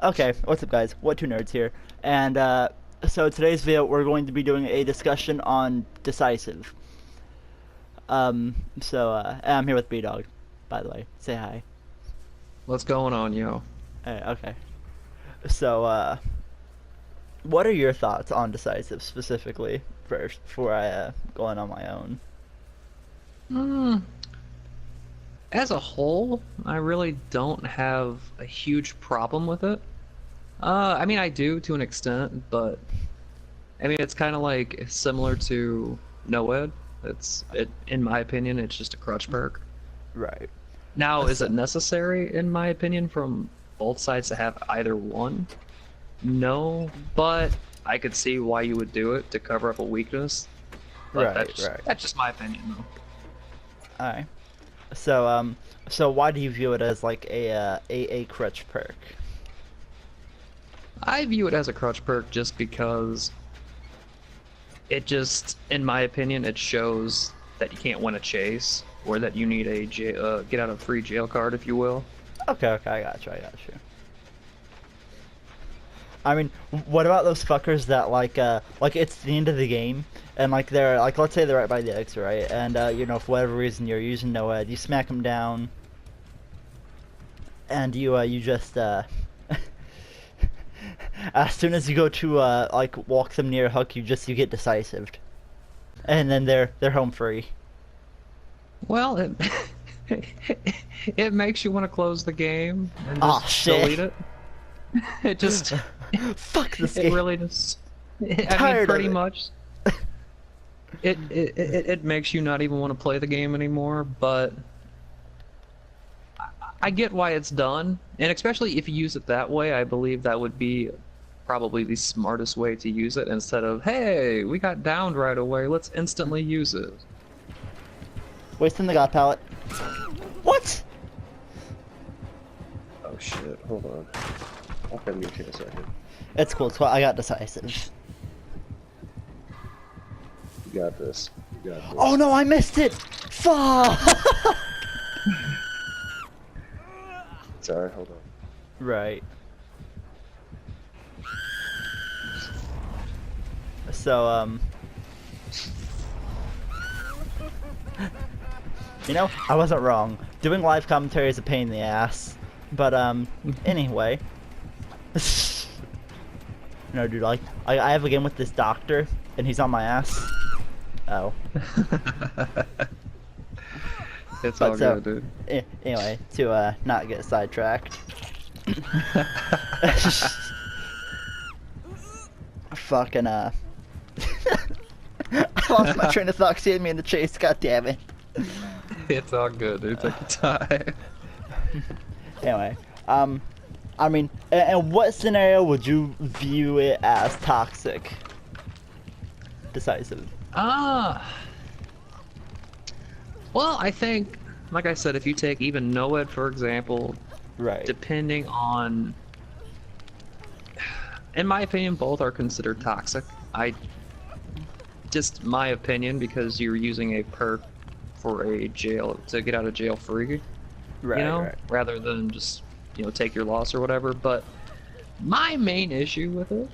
Okay, what's up guys? What Two Nerds here. And so today's video we're going to be doing a discussion on Decisive. I'm here with Bdog, by the way. Say hi. What's going on, yo? Okay. So what are your thoughts on Decisive specifically first before I go on my own? As a whole, I really don't have a huge problem with it. I mean, I do to an extent, but I mean, it's kind of like similar to NOED. In my opinion, it's just a crutch perk. Right. Now, is it necessary, in my opinion, from both sides to have either one? No, but I could see why you would do it to cover up a weakness. But Right. That's just my opinion, though. Alright. So why do you view it as like a crutch perk? I view it as a crutch perk just because it just, in my opinion, it shows that you can't win a chase, or that you need a get out of free jail card, if you will. Okay, I got you. I mean, what about those fuckers that like it's the end of the game and like they're like, let's say they're right by the exit, right? And you know, for whatever reason you're using NOED, you smack them down, and you just as soon as you go to like walk them near a hook, you get decisived, and then they're home free. Well, it makes you want to close the game and Oh, just shit. delete it. It just Fuck this it game. really just. I mean, Tired of pretty it. much. It makes you not even want to play the game anymore, but I get why it's done, and especially if you use it that way, I believe that would be probably the smartest way to use it, instead of, hey, we got downed right away, let's instantly use it. Wasting the god pallet. What? Oh shit, hold on. I'll come mute you in a second. It's cool. I got decisive. You got this. You got this. Oh no, I missed it! Fuck! Sorry, hold on. Right. So, you know, I wasn't wrong. Doing live commentary is a pain in the ass. But, anyway. No, dude, like, I have a game with this doctor, and he's on my ass. Oh. It's But all so- good, dude. Anyway, to, not get sidetracked. Fucking, I lost my train of thought. She had me in the chase, god damn it. It's all good, dude. Take your time. Anyway, I mean, in what scenario would you view it as toxic? Decisive. Well, I think, like I said, if you take even NOED, for example, Right. depending on, in my opinion, both are considered toxic. Just my opinion, because you're using a perk for a jail to get out of jail free, Right, you know, right. rather than just, you know, take your loss or whatever. But my main issue with it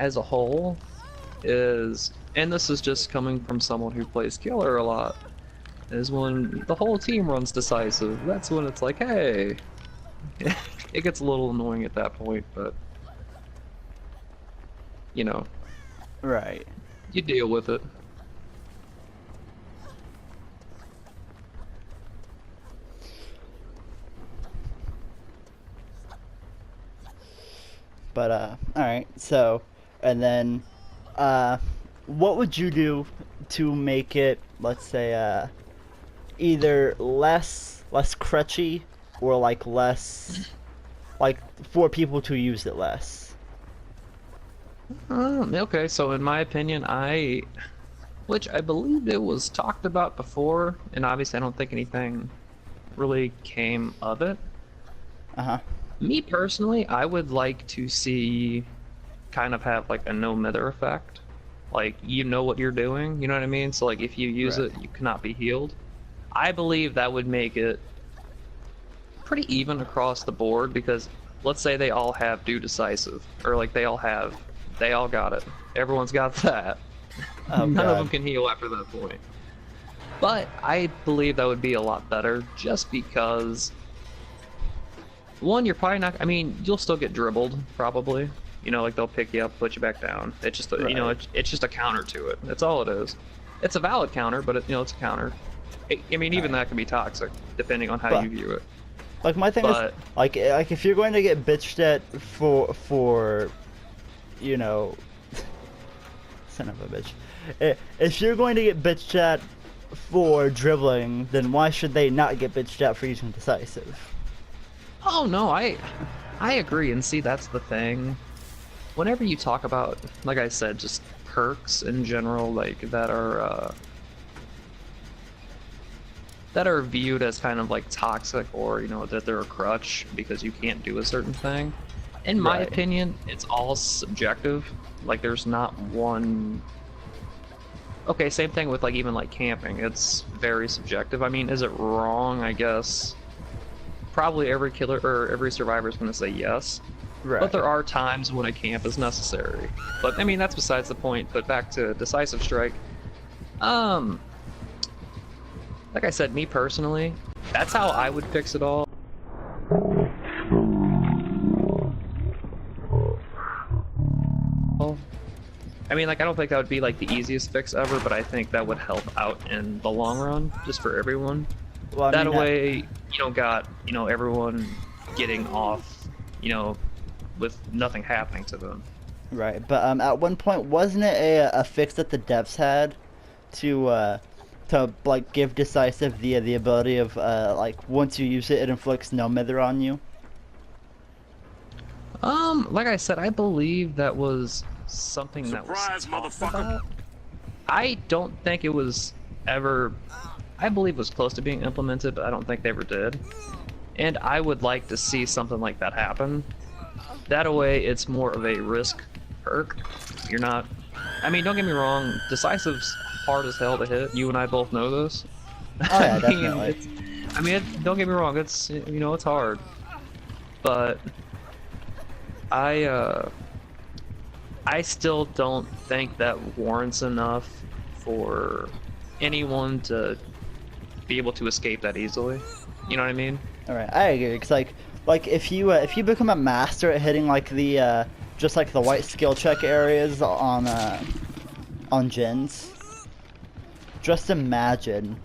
as a whole is, and this is just coming from someone who plays killer a lot, is when the whole team runs decisive. That's when it's like, hey, it gets a little annoying at that point, but you know, Right. you deal with it. But, alright, so, and then, what would you do to make it, let's say, either less crutchy, or, like, less, like, for people to use it less? Okay, so in my opinion, which I believe it was talked about before, and obviously I don't think anything really came of it. Uh-huh. Me personally, I would like to see kind of have like a no mither effect. Like, you know what you're doing, you know what I mean? So like if you use Right. it, you cannot be healed. I believe that would make it pretty even across the board, because let's say they all have do decisive, or like they all got it. Everyone's got that. Oh, None of God. them can heal after that point. But I believe that would be a lot better, just because one, you're probably not. I mean, you'll still get dribbled, probably. You know, like they'll pick you up, put you back down. It's just, you know, Right. it's just a counter to it. That's all it is. It's a valid counter, but you know, it's a counter. I mean, even that can be toxic, depending on how But- you view it. Like my thing But- is, like if you're going to get bitched at for, you know, son of a bitch, if you're going to get bitched at for dribbling, then why should they not get bitched at for using decisive? Oh no, I agree. And see, that's the thing. Whenever you talk about, like I said, just perks in general, like that are viewed as kind of like toxic, or you know, that they're a crutch because you can't do a certain thing. In my Right. opinion, it's all subjective. Like there's not one. Okay, same thing with like even like camping. It's very subjective. I mean, is it wrong? I guess probably every killer or every survivor is going to say yes. Right. But there are times when a camp is necessary. But I mean, that's besides the point. But back to decisive strike. Like I said, me personally, that's how I would fix it all. I mean, like, I don't think that would be like the easiest fix ever, but I think that would help out in the long run, just for everyone. Well, I That mean, way, you don't got, you know, everyone getting off, you know, with nothing happening to them. Right, but at one point, wasn't it a fix that the devs had to like give decisive the ability of like once you use it, it inflicts no mither on you? Like I said, I believe that was something that was Surprise, talked motherfucker. about. I don't think it was ever. I believe it was close to being implemented, but I don't think they ever did. And I would like to see something like that happen. That way, it's more of a risk perk. You're not. I mean, don't get me wrong. Decisive's hard as hell to hit. You and I both know this. Oh yeah, I mean, definitely. don't get me wrong. It's, you know, it's hard, but I still don't think that warrants enough for anyone to be able to escape that easily. You know what I mean? All right, I agree. Because like if you become a master at hitting like the just like the white skill check areas on gens, just imagine.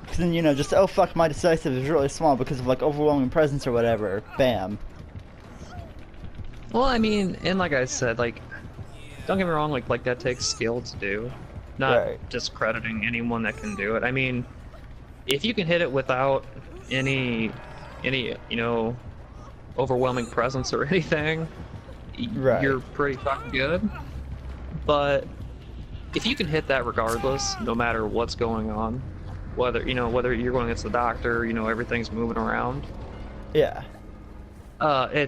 Cause then, you know, just, oh fuck, my decisive is really small because of like overwhelming presence or whatever. Bam. Well, I mean, and like I said, like, don't get me wrong, like that takes skill to do. Not Right. discrediting anyone that can do it. I mean, if you can hit it without any, you know, overwhelming presence or anything, Right. you're pretty fucking good. But if you can hit that regardless, no matter what's going on, whether you're going against the doctor, you know, everything's moving around. Yeah. I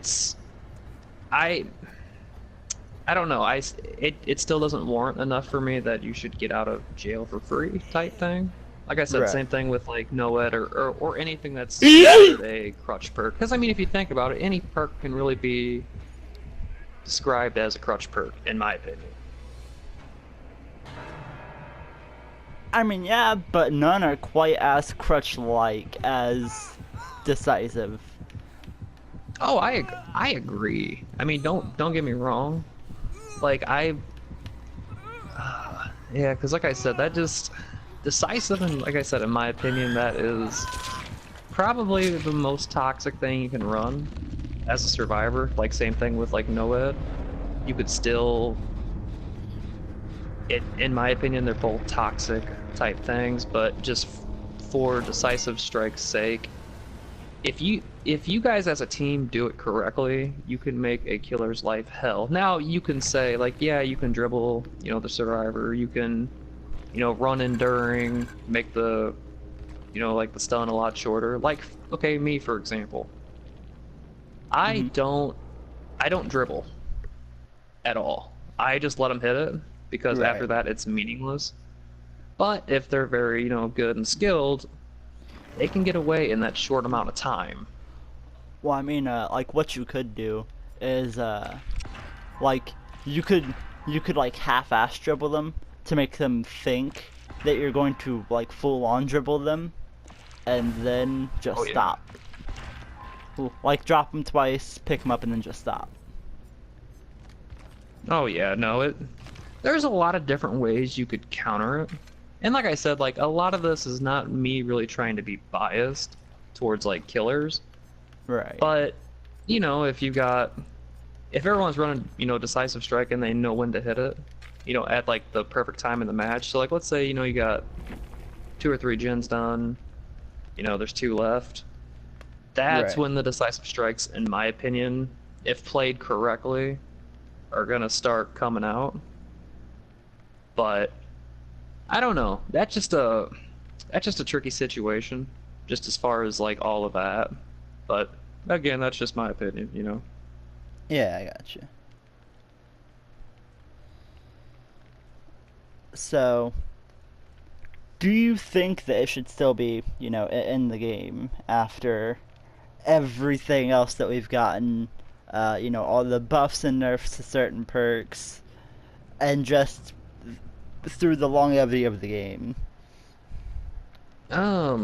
don't know. It still doesn't warrant enough for me that you should get out of jail for free type thing. Like I said, Right. same thing with like NOED or anything that's considered a crutch perk. Because I mean, if you think about it, any perk can really be described as a crutch perk, in my opinion. I mean, yeah, but none are quite as crutch-like as decisive. Oh, I agree. I mean, don't get me wrong. Like yeah, because like I said, that just decisive, and like I said, in my opinion, that is probably the most toxic thing you can run as a survivor. Like same thing with like NOED. You could still, in my opinion, they're both toxic type things, but just for decisive strike's sake, if you guys as a team do it correctly, you can make a killer's life hell. Now you can say like, yeah, you can dribble, you know, the survivor, you can, you know, run enduring, make the, you know, like the stun a lot shorter. Like, okay, me for example, I don't dribble at all. I just let them hit it because after Right. that it's meaningless. But if they're very, you know, good and skilled, they can get away in that short amount of time. Well, I mean, like what you could do is, like you could like half-ass dribble them to make them think that you're going to like full-on dribble them, and then just Oh, yeah. stop. Like drop them twice, pick them up, and then just stop. Oh yeah, no, there's a lot of different ways you could counter it. And like I said, like a lot of this is not me really trying to be biased towards like killers, Right. but you know, if everyone's running, decisive strike and they know when to hit it, at like the perfect time in the match. So like let's say, you got 2 or 3 gens done, there's 2 left. That's Right. when the decisive strikes, in my opinion, if played correctly, are gonna start coming out. But I don't know. That's just a tricky situation, just as far as like all of that. But again, that's just my opinion. Yeah, I got you. So, do you think that it should still be, in the game after everything else that we've gotten? All the buffs and nerfs to certain perks, and just through the longevity of the game. I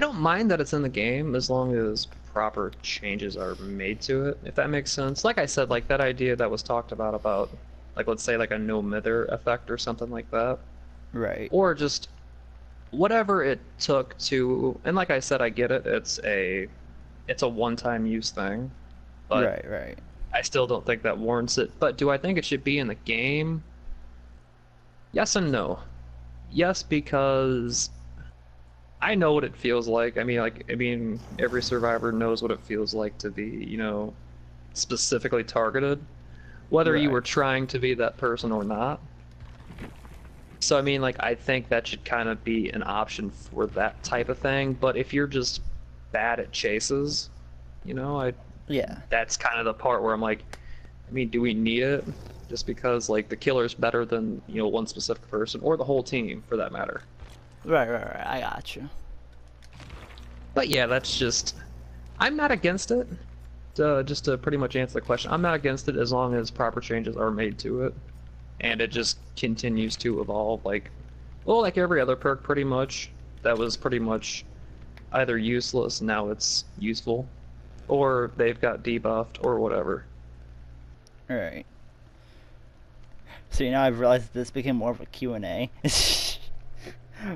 don't mind that it's in the game as long as proper changes are made to it, if that makes sense. Like I said, like that idea that was talked about like let's say like a no mither effect or something like that. Right. Or just whatever it took to, and like I said, I get it, it's a one-time use thing. But Right. I still don't think that warrants it. But do I think it should be in the game? Yes and no. Yes, because I know what it feels like. I mean, every survivor knows what it feels like to be, specifically targeted, whether you Right. were trying to be that person or not. So, I mean, like, I think that should kind of be an option for that type of thing. But if you're just bad at chases, Yeah. that's kind of the part where I'm like, I mean, do we need it? Just because, like, the killer's better than, one specific person, or the whole team, for that matter. Right. I got you. But yeah, that's just... I'm not against it. Just to pretty much answer the question, I'm not against it as long as proper changes are made to it. And it just continues to evolve, like every other perk, pretty much. That was pretty much either useless, now it's useful. Or they've got debuffed, or whatever. Alright. So I've realized that this became more of a Q&A.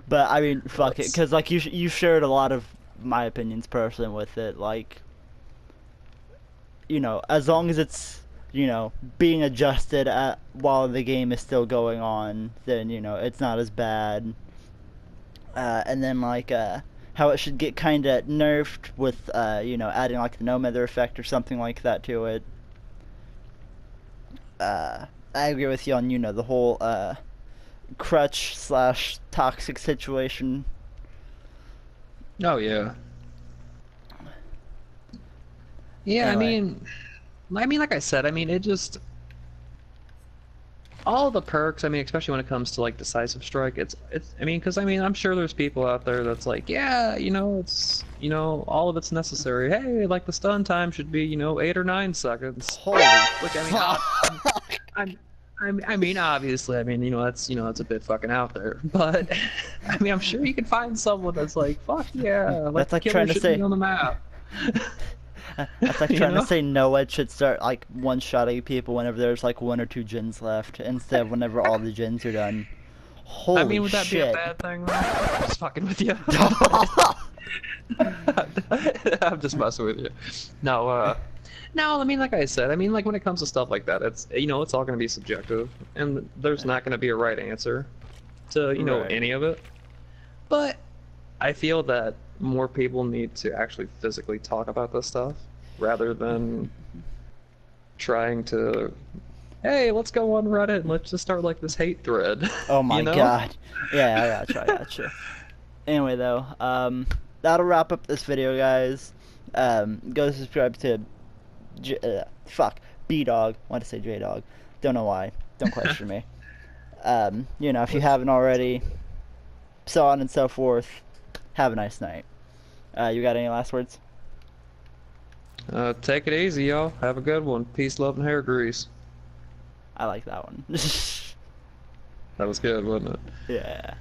But I mean, fuck it, because like you shared a lot of my opinions personally with it. Like, as long as it's being adjusted while the game is still going on, then it's not as bad. And then like how it should get kind of nerfed with adding like the no mither effect or something like that to it. I agree with you on the whole crutch / toxic situation. Oh yeah. Yeah, Anyway. I mean, like I said, I mean, it just all the perks. I mean, especially when it comes to like decisive strike, it's. I mean, because I'm sure there's people out there that's like, yeah, it's all of it's necessary. Hey, like the stun time should be 8 or 9 seconds. Holy Which fuck. I mean, obviously, that's a bit fucking out there, but I mean, I'm sure you can find someone that's like, fuck yeah, like That's like the killer trying to should say- be on the map. That's like You trying know? to say Noah should start like one-shotting people whenever there's like 1 or 2 gens left, instead of whenever all the gens are done. Holy I mean, would that shit. be a bad thing? I'm just fucking with you. I'm just messing with you. No, I mean, like I said, like when it comes to stuff like that, it's it's all gonna be subjective, and there's not gonna be a right answer to Right. any of it. But I feel that more people need to actually physically talk about this stuff rather than trying to, hey, let's go on Reddit and let's just start like this hate thread. Oh my you know? god. Yeah, I gotcha. Anyway though, that'll wrap up this video, guys. Go subscribe to Bdog. Want to say J-Dog. Don't know why. Don't question me. If you haven't already, so on and so forth. Have a nice night. You got any last words? Take it easy, y'all. Have a good one. Peace, love, and hair grease. I like that one. That was good, wasn't it? Yeah.